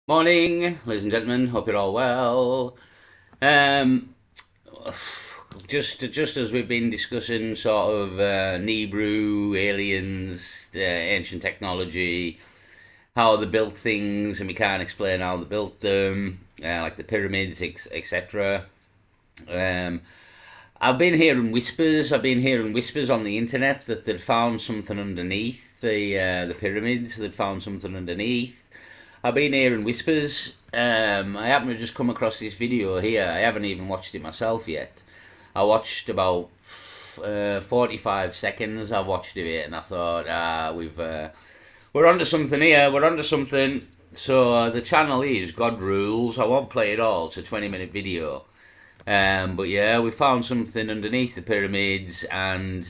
Morning, ladies and gentlemen. Hope you're all well. Um, just as we've been discussing, sort of Nebrew, aliens, ancient technology, how they built things, and we can't explain how they built them, like the pyramids, etc. Um, I've been hearing whispers. I've been hearing whispers on the internet that they'd found something underneath the pyramids. They'd found something underneath. I've been hearing whispers. I happen to just come across this video here. I haven't even watched it myself yet. I watched about 45 seconds. I watched of it and I thought, we're onto something here. We're onto something. So the channel is God Rules. I won't play it all. It's a 20-minute video. But yeah, we found something underneath the pyramids, and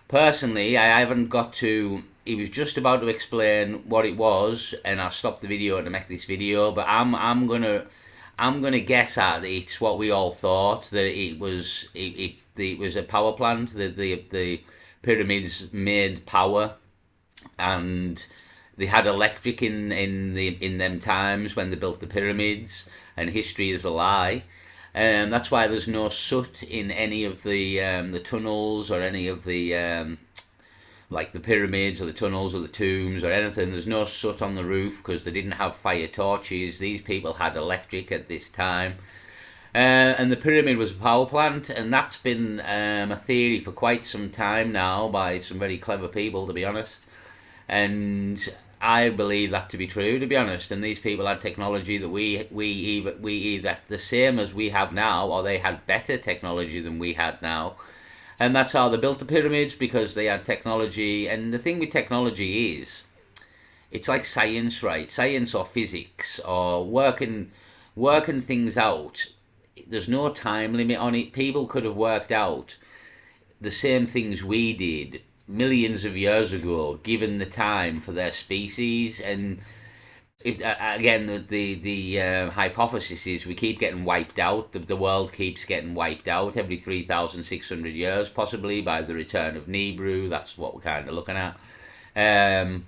personally, I haven't got to. He was just about to explain what it was, and I stopped the video to make this video. But I'm gonna guess at it's what we all thought, that it was a power plant. The pyramids made power, and they had electric in them times when they built the pyramids. And history is a lie. That's why there's no soot in any of the tunnels, or any of the like the pyramids or the tunnels or the tombs or anything. There's no soot on the roof because they didn't have fire torches. These people had electric at this time. And the pyramid was a power plant, and that's been a theory for quite some time now by some very clever people, to be honest. And I believe that to be true, to be honest. And these people had technology that we either the same as we have now, or they had better technology than we had now. And that's how they built the pyramids, because they had technology. And the thing with technology is, it's like science, right? Science or physics or working things out. There's no time limit on it. People could have worked out the same things we did millions of years ago, given the time for their species. And if, again, the hypothesis is we keep getting wiped out. The world keeps getting wiped out every 3,600 years, possibly by the return of Nebrew. That's what we're kind of looking at. Um,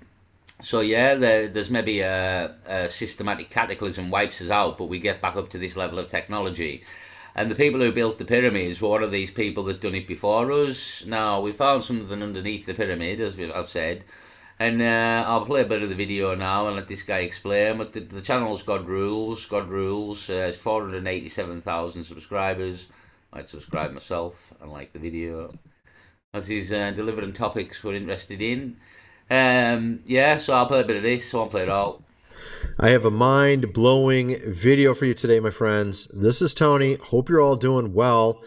so yeah, there's maybe a systematic cataclysm wipes us out, but we get back up to this level of technology. And the people who built the pyramids were one of these people that done it before us. Now, we found something underneath the pyramid, as I've said, and I'll play a bit of the video now and let this guy explain. But the channel's God Rules. God Rules. It's 487,000 subscribers. I'd subscribe myself and like the video, as he's delivering topics we're interested in. Yeah, so I'll play a bit of this. I won't play it all. I have a mind-blowing video for you today, my friends. This is Tony. Hope you're all doing well.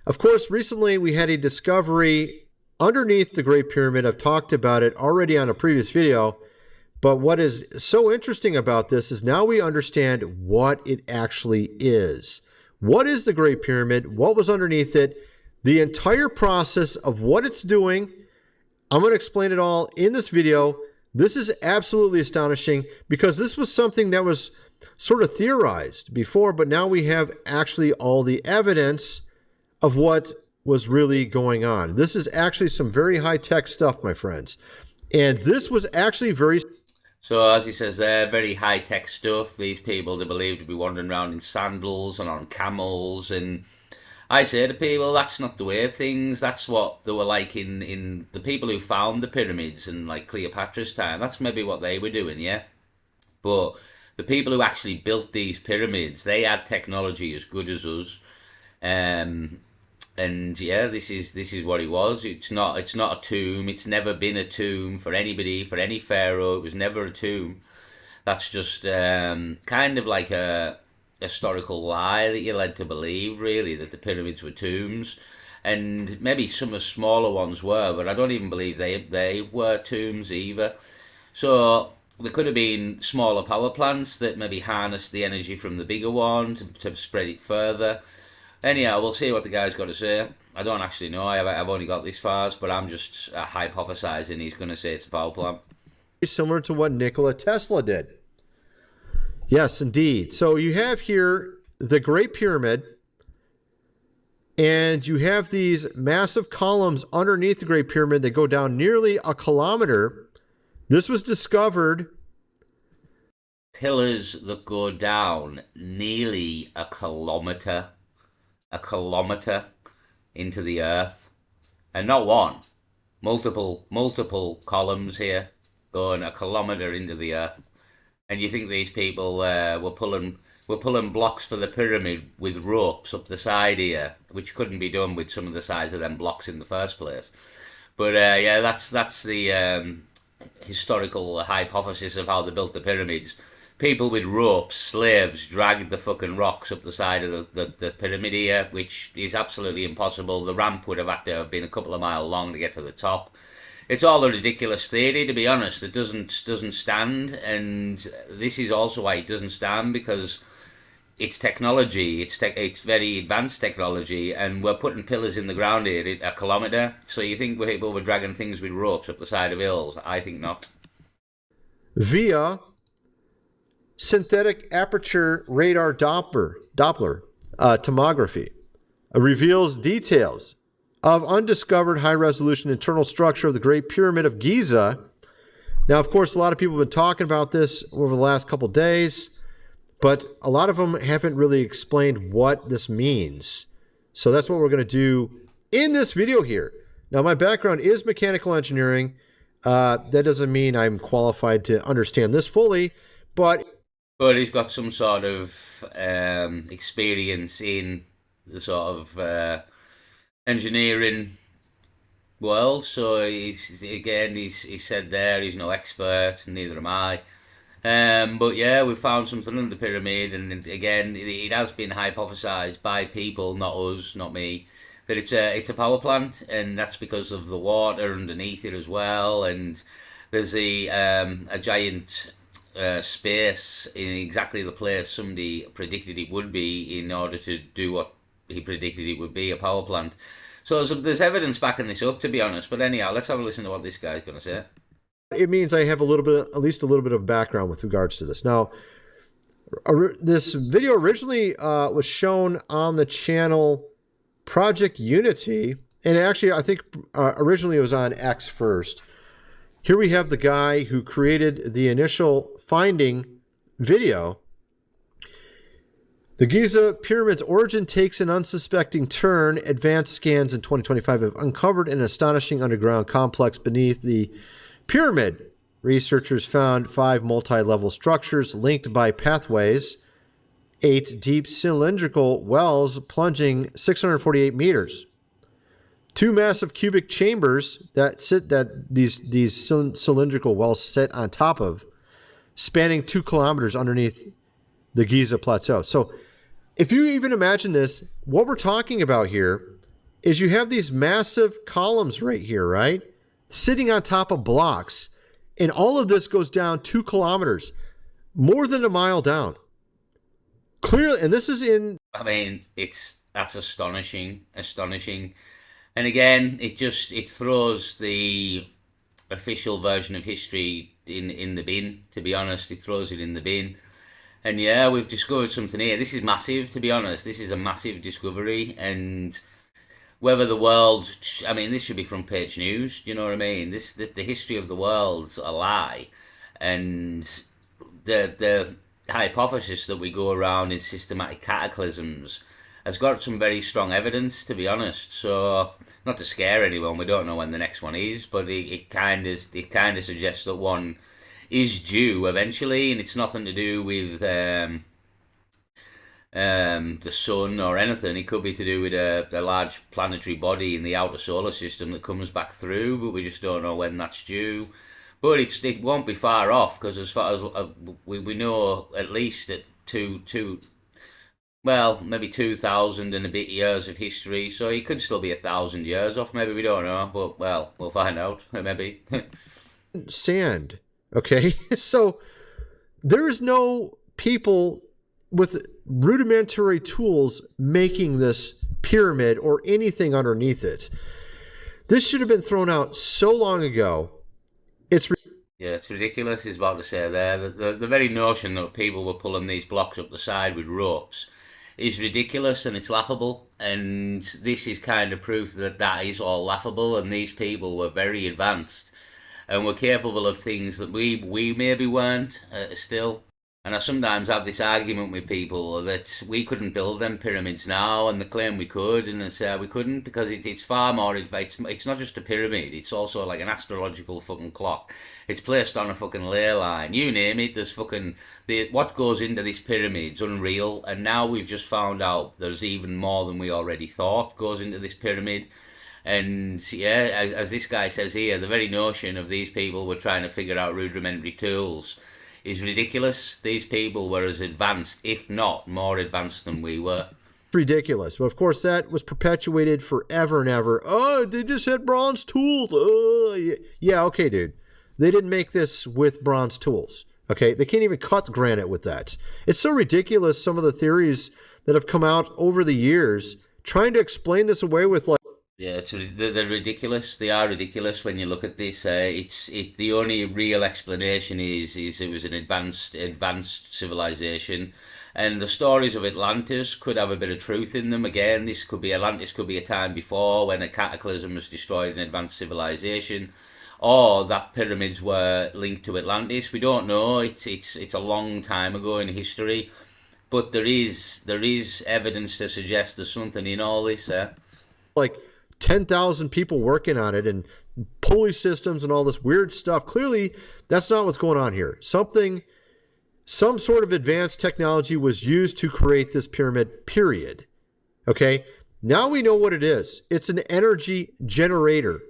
Of course, recently we had a discovery underneath the Great Pyramid. I've talked about it already on a previous video, but what is so interesting about this is now we understand what it actually is. What is the Great Pyramid? What was underneath it? The entire process of what it's doing. I'm going to explain it all in this video. This is absolutely astonishing, because this was something that was sort of theorized before, but now we have actually all the evidence of what was really going on. This is actually some very high-tech stuff, my friends. And this was actually very... So, as he says there, very high-tech stuff. These people, they believed to be wandering around in sandals and on camels. And I say to people, that's not the way of things. That's what they were like in the people who found the pyramids and like Cleopatra's time. That's maybe what they were doing, yeah? But the people who actually built these pyramids, they had technology as good as us. Um, and yeah, this is what it was. It's not a tomb. It's never been a tomb for anybody, for any pharaoh. It was never a tomb. That's just kind of like a historical lie that you're led to believe, really, that the pyramids were tombs. And maybe some of the smaller ones were, but I don't even believe they were tombs either. So there could have been smaller power plants that maybe harnessed the energy from the bigger one to spread it further. Anyhow, we'll see what the guy's got to say. I don't actually know. I've only got this far, but I'm just hypothesizing he's going to say it's a power plant. similar to what Nikola Tesla did. Yes, indeed. So you have here the Great Pyramid, and you have these massive columns underneath the Great Pyramid that go down nearly a kilometer. This was discovered. pillars that go down nearly a kilometer into the earth, and not one, multiple columns here going a kilometer into the earth. And you think these people were pulling blocks for the pyramid with ropes up the side here, which couldn't be done with some of the size of them blocks in the first place. But yeah, that's the historical hypothesis of how they built the pyramids. People with ropes, slaves, dragged the fucking rocks up the side of the pyramid here, which is absolutely impossible. The ramp would have had to have been a couple of miles long to get to the top. It's all a ridiculous theory, to be honest. It doesn't stand, and this is also why it doesn't stand, because it's technology. It's very advanced technology, and we're putting pillars in the ground here a kilometre. So you think people were dragging things with ropes up the side of hills? I think not. Via synthetic aperture radar Doppler tomography reveals details of undiscovered high-resolution internal structure of the Great Pyramid of Giza. Now, of course, a lot of people have been talking about this over the last couple days, but a lot of them haven't really explained what this means. So that's what we're going to do in this video here. Now, my background is mechanical engineering. That doesn't mean I'm qualified to understand this fully, but he's got some sort of experience in the sort of engineering world. So he's said there he's no expert, and neither am I. But yeah, we found something under the pyramid, and again, it has been hypothesized by people, not us, not me, that it's a power plant, and that's because of the water underneath it as well. And there's a giant space in exactly the place somebody predicted it would be in order to do what he predicted it would be, a power plant. So there's evidence backing this up, to be honest. But anyhow, let's have a listen to what this guy's going to say. It means I have at least a little bit of background with regards to this. Now, this video originally was shown on the channel Project Unity, and actually I think originally it was on X first. Here we have the guy who created the initial finding video. The Giza Pyramid's origin takes an unsuspecting turn. Advanced scans in 2025 have uncovered an astonishing underground complex beneath the pyramid. Researchers found 5 multi-level structures linked by pathways, 8 deep cylindrical wells plunging 648 meters, 2 massive cubic chambers that these cylindrical wells sit on top of, spanning 2 kilometers underneath the Giza Plateau. So if you even imagine this, what we're talking about here is you have these massive columns right here, right? Sitting on top of blocks. And all of this goes down 2 kilometers, more than a mile down. Clearly, and this is in... I mean, that's astonishing. And again, it throws the official version of history in the bin, to be honest. It throws it in the bin. And yeah, we've discovered something here. This is massive, to be honest. This is a massive discovery. And whether the world, I mean, this should be front page news. Do you know what I mean? The history of the world's a lie. And the hypothesis that we go around in systematic cataclysms has got some very strong evidence, to be honest. So, not to scare anyone, we don't know when the next one is, but it kind of suggests that one is due eventually, and it's nothing to do with the sun or anything. It could be to do with a large planetary body in the outer solar system that comes back through, but we just don't know when that's due. But it won't be far off, because as far as we know, at least at maybe 2,000 and a bit years of history, so it could still be 1,000 years off. Maybe, we don't know, but well, we'll find out. Maybe. Sand. Okay, so there is no people with rudimentary tools making this pyramid or anything underneath it. This should have been thrown out so long ago. It's ridiculous. He's about to say there. The very notion that people were pulling these blocks up the side with ropes is ridiculous, and it's laughable. And this is kind of proof that is all laughable, and these people were very advanced and were capable of things that we maybe weren't still. And I sometimes have this argument with people that we couldn't build them pyramids now, and they claim we could, and I say we couldn't because it's far more advanced. It's not just a pyramid; it's also like an astrological fucking clock. It's placed on a fucking ley line. You name it. There's fucking what goes into this pyramid's unreal, and now we've just found out there's even more than we already thought goes into this pyramid. And yeah, as this guy says here, the very notion of these people were trying to figure out rudimentary tools is ridiculous. These people were as advanced, if not more advanced than we were. Ridiculous. But of course, that was perpetuated forever and ever. Oh, they just had bronze tools. Yeah, okay, dude. They didn't make this with bronze tools. Okay, they can't even cut granite with that. It's so ridiculous, some of the theories that have come out over the years trying to explain this away with like, Yeah, they're ridiculous. They are ridiculous when you look at this. The only real explanation is it was an advanced civilization, and the stories of Atlantis could have a bit of truth in them. Again, this could be Atlantis, could be a time before when a cataclysm has destroyed an advanced civilization, or that pyramids were linked to Atlantis. We don't know. It's a long time ago in history, but there is evidence to suggest there's something in all this. like 10,000 people working on it and pulley systems and all this weird stuff. Clearly, that's not what's going on here. Some sort of advanced technology was used to create this pyramid, period. Okay? Now we know what it is. It's an energy generator.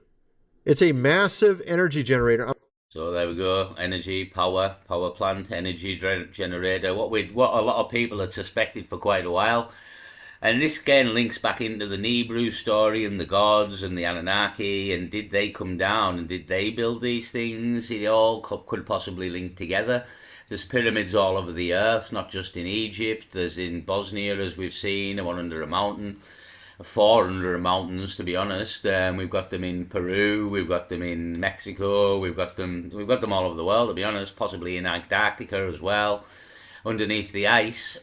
It's a massive energy generator. So there we go. Energy, power plant, energy generator. What a lot of people had suspected for quite a while. And this again links back into the Nibiru story and the gods and the Anunnaki, and did they come down and did they build these things? It all could possibly link together. There's pyramids all over the earth, not just in Egypt. There's in Bosnia, as we've seen, one under a mountain, four under mountains, to be honest. We've got them in Peru, we've got them in Mexico, we've got them all over the world, to be honest. Possibly in Antarctica as well, underneath the ice.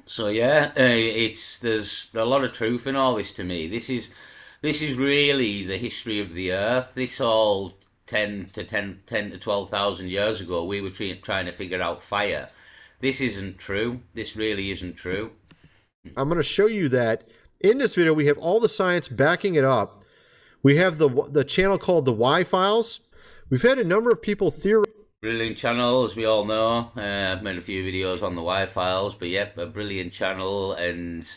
So yeah, there's a lot of truth in all this to me. This is really the history of the Earth. This all 10 to 12,000 years ago, we were trying to figure out fire. This isn't true. This really isn't true. I'm going to show you that in this video. We have all the science backing it up. We have the channel called the Y Files. We've had a number of people theorize. Brilliant channel, as we all know. I've made a few videos on the Y-Files, but yep, a brilliant channel, and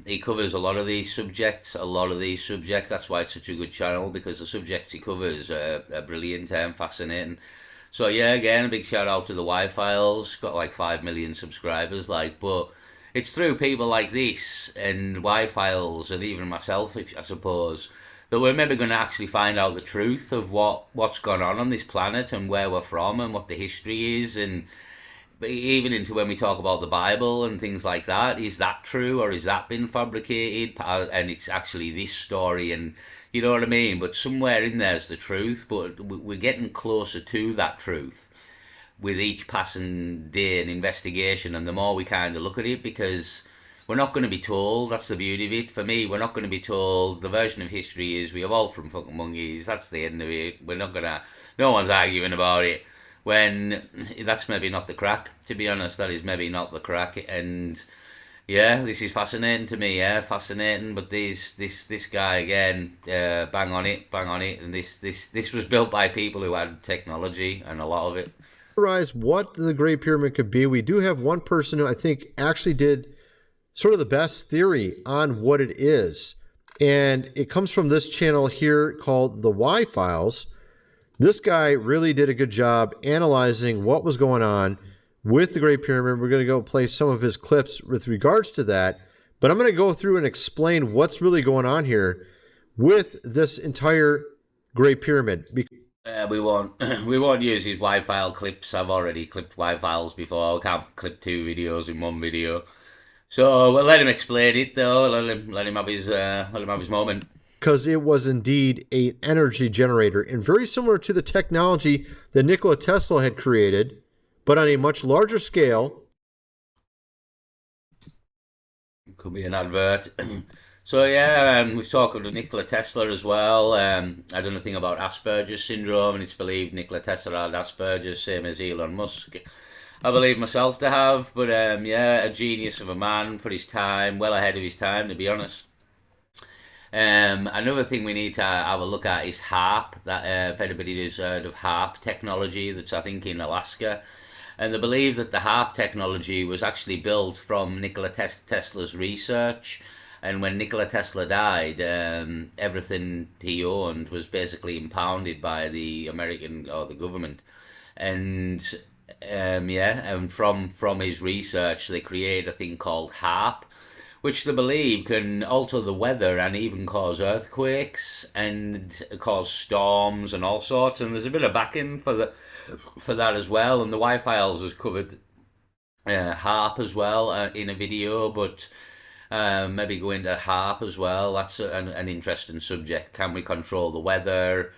he covers a lot of these subjects. That's why it's such a good channel, because the subjects he covers are brilliant and fascinating. So yeah, again, a big shout out to the Y-Files. Got like 5 million subscribers, but it's through people like this and Y-Files, and even myself, I suppose, that we're maybe going to actually find out the truth of what's gone on this planet and where we're from and what the history is, and even into when we talk about the Bible and things like that. Is that true, or has that been fabricated? And it's actually this story, and you know what I mean? But somewhere in there's the truth, but we're getting closer to that truth with each passing day and investigation, and the more we kind of look at it, because we're not going to be told. That's the beauty of it. For me, we're not going to be told. The version of history is we evolved from fucking monkeys. That's the end of it. We're not going to... No one's arguing about it. When that's maybe not the crack, to be honest. That is maybe not the crack. And yeah, this is fascinating to me. Yeah, fascinating. But this guy again, bang on it. And this was built by people who had technology, and a lot of it. What the Great Pyramid could be. We do have one person who I think actually did sort of the best theory on what it is. And it comes from this channel here called the Y Files. This guy really did a good job analyzing what was going on with the Great Pyramid. We're going to go play some of his clips with regards to that. But I'm going to go through and explain what's really going on here with this entire Great Pyramid. We won't use his Y-File clips. I've already clipped Y-Files before. I can't clip 2 videos in one video. So we'll let him explain it, though. Let him have his moment. Because it was indeed an energy generator, and very similar to the technology that Nikola Tesla had created, but on a much larger scale. Could be an advert. So yeah, we've talked to Nikola Tesla as well. I don't know anything about Asperger's syndrome, and it's believed Nikola Tesla had Asperger's, same as Elon Musk. I believe myself to have, but yeah, a genius of a man for his time, well ahead of his time, to be honest. Another thing we need to have a look at is HARP. That if anybody has heard of HARP technology, that's I think in Alaska, and they believe that the HARP technology was actually built from Nikola Tesla's research. And when Nikola Tesla died, everything he owned was basically impounded by the American or the government. And yeah, and from his research, they create a thing called HARP, which they believe can alter the weather and even cause earthquakes and cause storms and all sorts. And there's a bit of backing for that as well. And the Y-Files has covered HARP as well in a video, but maybe go into HARP as well. That's an interesting subject. Can we control the weather?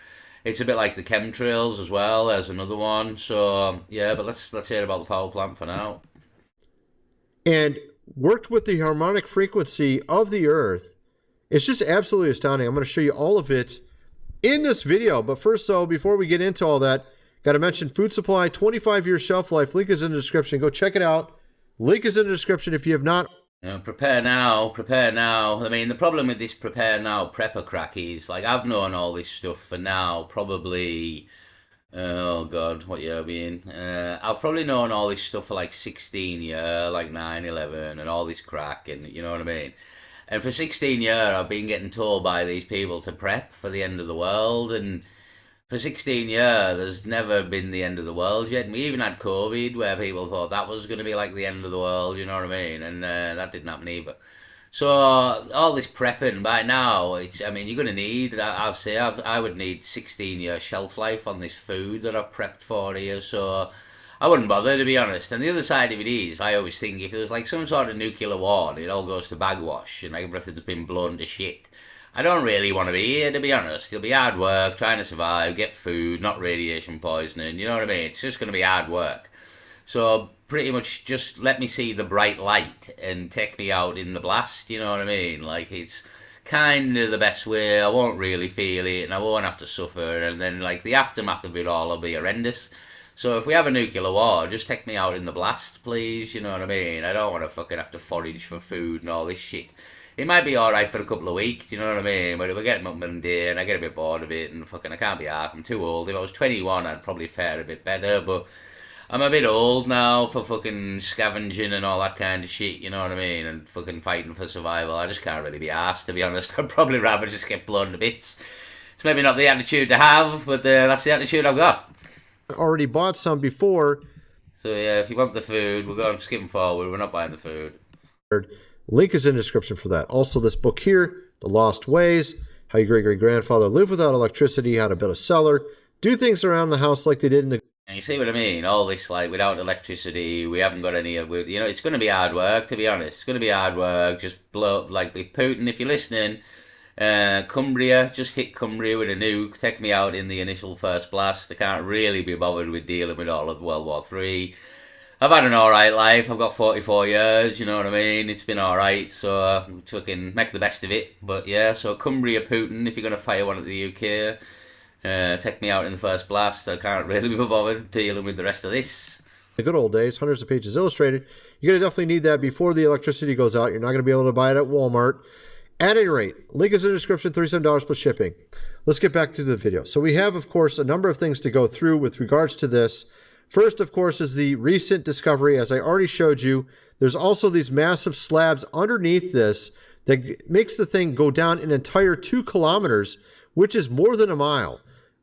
It's a bit like the chemtrails as well as another one. So yeah, but let's hear about the power plant for now. And worked with the harmonic frequency of the Earth. It's just absolutely astounding. I'm going to show you all of it in this video. But first, though, before we get into all that, got to mention Food Supply, 25-year shelf life. Link is in the description. Go check it out. Link is in the description if you have not. Prepare now, prepare now. I mean, the problem with this prepare now prepper crack is, like, I've known all this stuff for now, probably, oh God, what year are we in? I've probably known all this stuff for like 16 years, like 9/11 and all this crack, and you know what I mean? And for 16 years, I've been getting told by these people to prep for the end of the world, and for 16 years, there's never been the end of the world yet. And we even had COVID where people thought that was going to be like the end of the world, you know what I mean? And that didn't happen either. So all this prepping by now, I mean, you're going to need, I would need 16-year shelf life on this food that I've prepped for here. So I wouldn't bother, to be honest. And the other side of it is, I always think if there's like some sort of nuclear war and it all goes to bagwash and everything's been blown to shit, I don't really want to be here, to be honest. It'll be hard work, trying to survive, get food, not radiation poisoning, you know what I mean? It's just going to be hard work. So pretty much just let me see the bright light and take me out in the blast, you know what I mean? Like it's kind of the best way. I won't really feel it and I won't have to suffer. And then like the aftermath of it all will be horrendous. So if we have a nuclear war, just take me out in the blast, please. You know what I mean? I don't want to fucking have to forage for food and all this shit. It might be alright for a couple of weeks, you know what I mean? But if I get up one day and I get a bit bored of it and fucking I can't be arsed, I'm too old. If I was 21, I'd probably fare a bit better, but I'm a bit old now for fucking scavenging and all that kind of shit, you know what I mean? And fucking fighting for survival. I just can't really be arsed, to be honest. I'd probably rather just get blown to bits. It's maybe not the attitude to have, but that's the attitude I've got. Already bought some before. So yeah, if you want the food, we're going skipping forward. We're not buying the food. Link is in the description for that. Also, this book here, The Lost Ways, How Your Great-Great-Grandfather Lived Without Electricity, How to Build a Cellar, Do Things Around the House Like They Did in the... And you see what I mean? All this, like, without electricity, we haven't got any of it. You know, it's going to be hard work, to be honest. It's going to be hard work. Just blow up, like, with Putin, if you're listening, Cumbria, just hit Cumbria with a nuke. Take me out in the initial first blast. I can't really be bothered with dealing with all of World War III. I've had an alright life. I've got 44 years, you know what I mean? It's been alright, so fucking make the best of it. But yeah, so Cumbria Putin, if you're going to fire one at the UK, take me out in the first blast. I can't really be bothered dealing with the rest of this. The good old days, hundreds of pages illustrated. You're going to definitely need that before the electricity goes out. You're not going to be able to buy it at Walmart. At any rate, link is in the description, $37 plus shipping. Let's get back to the video. So we have, of course, a number of things to go through with regards to this. First, of course, is the recent discovery. As I already showed you, there's also these massive slabs underneath this that makes the thing go down an entire 2 kilometers, which is more than a mile.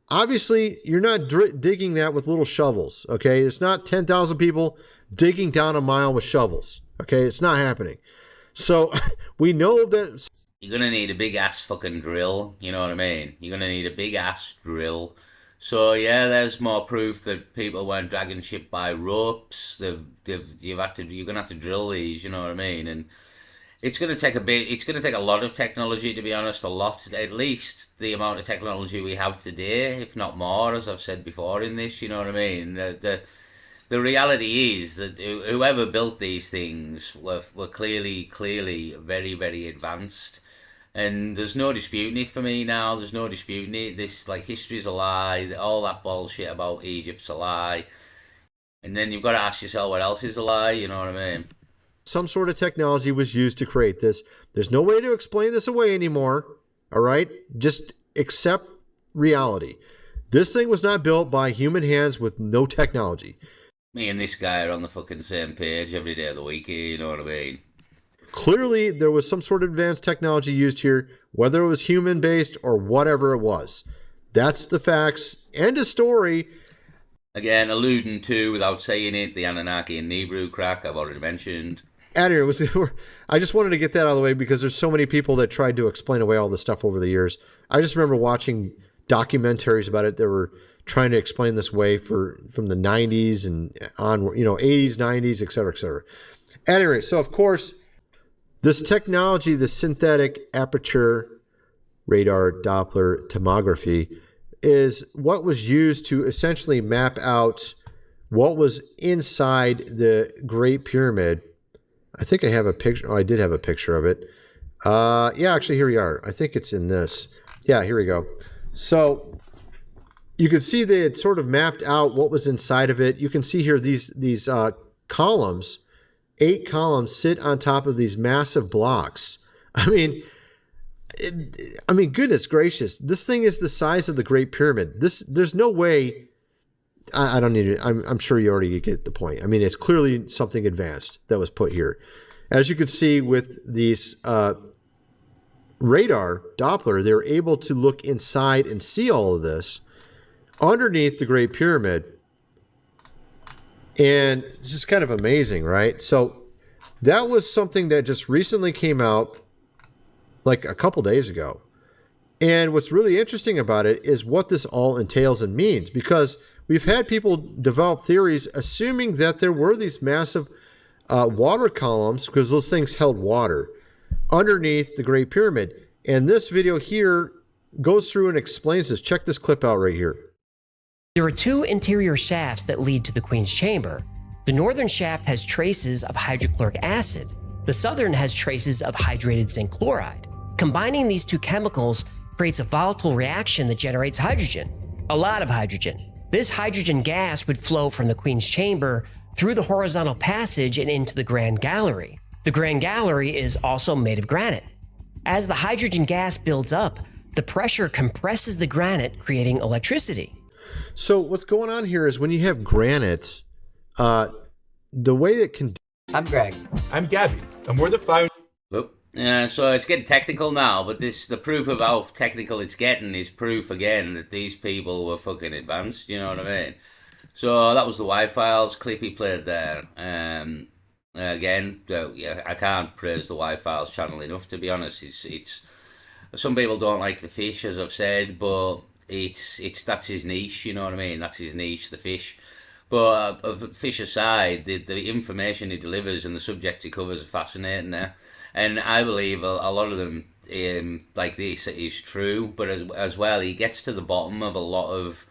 Obviously, you're not digging that with little shovels, okay? It's not 10,000 people digging down a mile with shovels, okay? It's not happening. So we know that... You're going to need a big-ass fucking drill, you know what I mean? You're going to need a big-ass drill. So yeah, there's more proof that people weren't dragging shit by ropes. You're gonna have to drill these, you know what I mean? And it's gonna take a bit. It's gonna take a lot of technology, to be honest. A lot, at least the amount of technology we have today, if not more, as I've said before in this. You know what I mean? The reality is that whoever built these things were clearly very, very advanced. And there's no disputing it for me now. There's no disputing it. This like history's a lie. All that bullshit about Egypt's a lie. And then you've got to ask yourself what else is a lie. You know what I mean? Some sort of technology was used to create this. There's no way to explain this away anymore. All right, just accept reality. This thing was not built by human hands with no technology. Me and this guy are on the fucking same page every day of the week. You know what I mean? Clearly, there was some sort of advanced technology used here, whether it was human-based or whatever it was. That's the facts. End of story. Again, alluding to, without saying it, the Anunnaki and Nibiru crack I've already mentioned. Anyway, I just wanted to get that out of the way because there's so many people that tried to explain away all this stuff over the years. I just remember watching documentaries about it that were trying to explain this way from the 90s and on, 80s, 90s, et cetera, et cetera. Anyway, so of course, this technology, the synthetic aperture radar Doppler tomography, is what was used to essentially map out what was inside the Great Pyramid. I think I have a picture. Oh, I did have a picture of it. Yeah, actually, here we are. I think it's in this. Yeah, here we go. So you can see they had sort of mapped out what was inside of it. You can see here these columns. 8 columns sit on top of these massive blocks. I mean, goodness gracious, this thing is the size of the Great Pyramid. There's no way. I don't need it. I'm sure you already get the point. I mean, it's clearly something advanced that was put here. As you can see with these radar Doppler, they're able to look inside and see all of this underneath the Great Pyramid. And it's just kind of amazing, right? So that was something that just recently came out like a couple days ago. And what's really interesting about it is what this all entails and means, because we've had people develop theories assuming that there were these massive water columns, because those things held water, underneath the Great Pyramid. And this video here goes through and explains this. Check this clip out right here. There are 2 interior shafts that lead to the Queen's Chamber. The northern shaft has traces of hydrochloric acid. The southern has traces of hydrated zinc chloride. Combining these 2 chemicals creates a volatile reaction that generates hydrogen, a lot of hydrogen. This hydrogen gas would flow from the Queen's Chamber through the horizontal passage and into the Grand Gallery. The Grand Gallery is also made of granite. As the hydrogen gas builds up, the pressure compresses the granite, creating electricity. So what's going on here is when you have granite, the way it can... I'm Greg. I'm Gabby, and we're the founders. Yeah, so it's getting technical now, but the proof of how technical it's getting is proof again that these people were fucking advanced. You know what I mean? So that was the Y-Files clip he played there. Again, yeah, I can't praise the Y-Files channel enough, to be honest. It's some people don't like the fish, as I've said, but it's that's his niche. You know what I mean? That's his niche, the fish. But fish aside, the information he delivers and the subjects he covers are fascinating there. And I believe a lot of them, like this, is true. But as well, he gets to the bottom of a lot of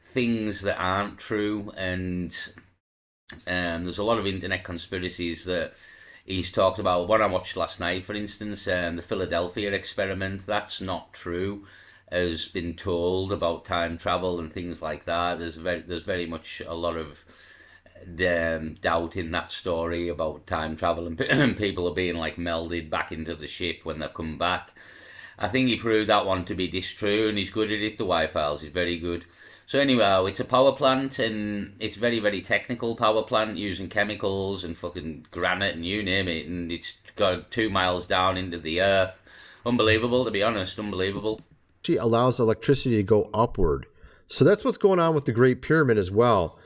things that aren't true. And there's a lot of internet conspiracies that he's talked about. One I watched last night, for instance, the Philadelphia experiment. That's not true, has been told about time travel and things like that. There's very much a lot of doubt in that story about time travel and people are being like melded back into the ship when they come back. I think he proved that one to be distrue, and he's good at it. The Y-Files, he's very good. So anyhow, it's a power plant, and it's very, very technical power plant using chemicals and fucking granite and you name it, and it's got 2 miles down into the earth. Unbelievable, to be honest, unbelievable. Actually allows electricity to go upward. So that's what's going on with the Great Pyramid as well.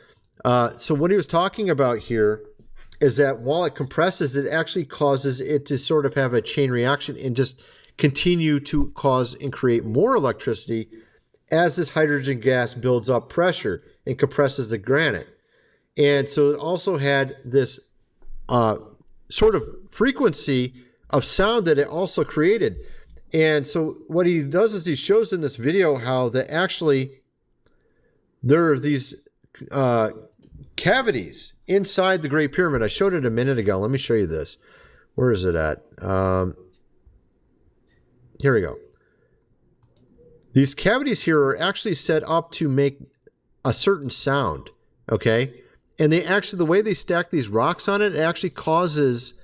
So what he was talking about here is that while it compresses, it actually causes it to sort of have a chain reaction and just continue to cause and create more electricity as this hydrogen gas builds up pressure and compresses the granite. And so it also had this sort of frequency of sound that it also created. And so what he does is he shows in this video how that actually there are these cavities inside the Great Pyramid. I showed it a minute ago. Let me show you this. Where is it at? here we go. These cavities here are actually set up to make a certain sound, okay? And they actually, the way they stack these rocks on it, it actually causes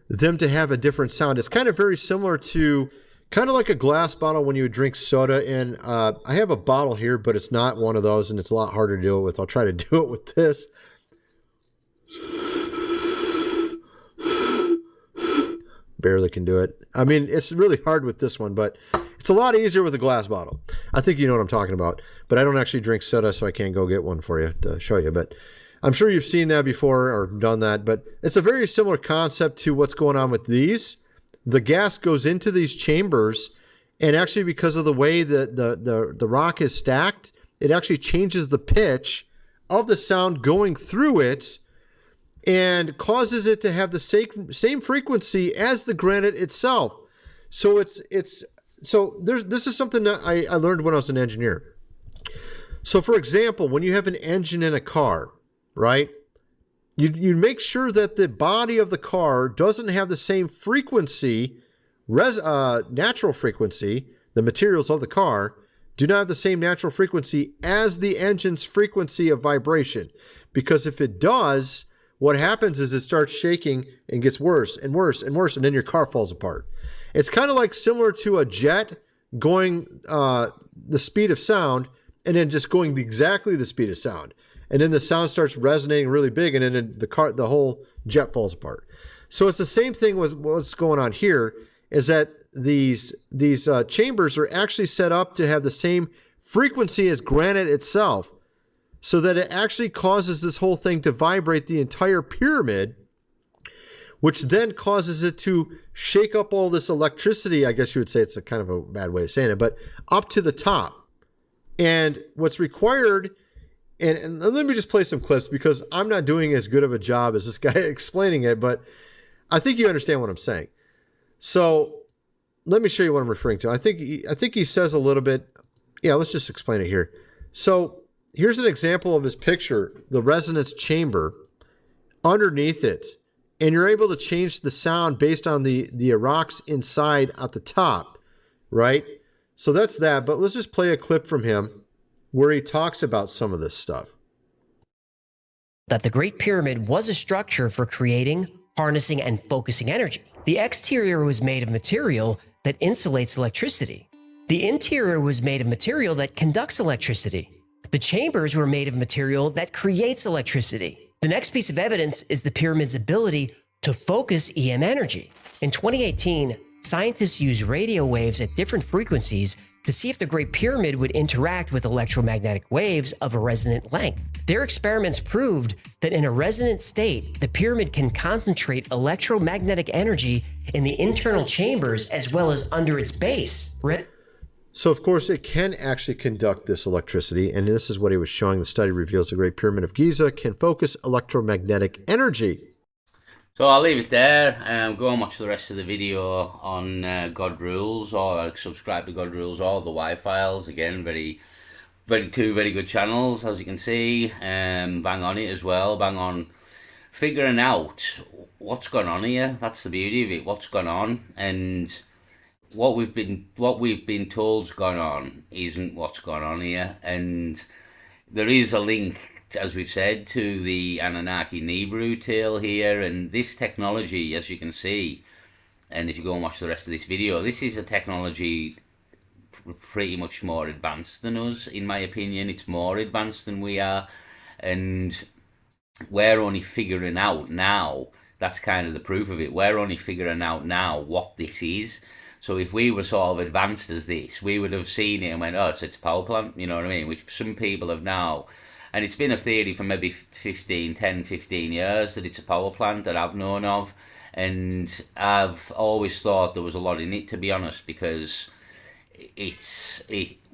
them to have a different sound. It's kind of very similar to, kind of like a glass bottle when you would drink soda. And I have a bottle here, but it's not one of those, and it's a lot harder to do it with. I'll try to do it with this. Barely can do it. I mean, it's really hard with this one, but it's a lot easier with a glass bottle. I think you know what I'm talking about, but I don't actually drink soda, so I can't go get one for you to show you. But I'm sure you've seen that before or done that, but it's a very similar concept to what's going on with these. The gas goes into these chambers, and actually because of the way that the rock is stacked, it actually changes the pitch of the sound going through it and causes it to have the same frequency as the granite itself. So this is something that I learned when I was an engineer. So for example, when you have an engine in a car, right? You make sure that the body of the car doesn't have the same frequency, natural frequency, the materials of the car do not have the same natural frequency as the engine's frequency of vibration. Because if it does, what happens is it starts shaking and gets worse and worse and worse, and then your car falls apart. It's kind of like similar to a jet going the speed of sound and then just going exactly the speed of sound. And then the sound starts resonating really big, and then the whole jet falls apart. So it's the same thing with what's going on here, is that these chambers are actually set up to have the same frequency as granite itself, so that it actually causes this whole thing to vibrate the entire pyramid, which then causes it to shake up all this electricity. I guess you would say it's a kind of a bad way of saying it, but up to the top. And what's required, and let me just play some clips because I'm not doing as good of a job as this guy explaining it, but I think you understand what I'm saying. So let me show you what I'm referring to. I think he says a little bit. Yeah, let's just explain it here. So here's an example of his picture, the resonance chamber underneath it. And you're able to change the sound based on the rocks inside at the top, right? So that's that. But let's just play a clip from him where he talks about some of this stuff. That the Great Pyramid was a structure for creating, harnessing, and focusing energy. The exterior was made of material that insulates electricity. The interior was made of material that conducts electricity. The chambers were made of material that creates electricity. The next piece of evidence is the pyramid's ability to focus EM energy. In 2018, scientists used radio waves at different frequencies to see if the Great Pyramid would interact with electromagnetic waves of a resonant length. Their experiments proved that in a resonant state, the pyramid can concentrate electromagnetic energy in the internal chambers as well as under its base. So, of course, it can actually conduct this electricity, and this is what he was showing. The study reveals the Great Pyramid of Giza can focus electromagnetic energy. So I'll leave it there. Go and watch the rest of the video on God Rules, or subscribe to God Rules or the Y-Files. Again, two very good channels, as you can see. Bang on it as well. Bang on figuring out what's going on here. That's the beauty of it. What's going on, and what we've been told's gone on isn't what's gone on here. And there is a link, as we've said, to the Anunnaki Nibiru tale here, and this technology, as you can see, and if you go and watch the rest of this video, this is a technology pretty much more advanced than us, in my opinion. It's more advanced than we are, and we're only figuring out now. That's kind of the proof of it. We're only figuring out now what this is. So if we were sort of advanced as this, we would have seen it and went, oh, it's a power plant, you know what I mean? Which some people have now. And it's been a theory for maybe 10, 15 years that it's a power plant that I've known of. And I've always thought there was a lot in it, to be honest, because it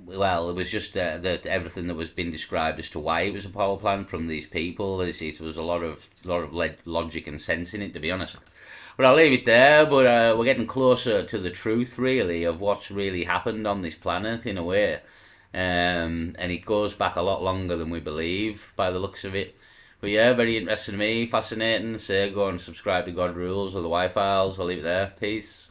was just that everything that was being described as to why it was a power plant from these people. There was a lot of logic and sense in it, to be honest. But I'll leave it there. But we're getting closer to the truth, really, of what's really happened on this planet, in a way. And it goes back a lot longer than we believe, by the looks of it. But yeah, very interesting to me, fascinating. So go and subscribe to God Rules or the Y-Files. I'll leave it there. Peace.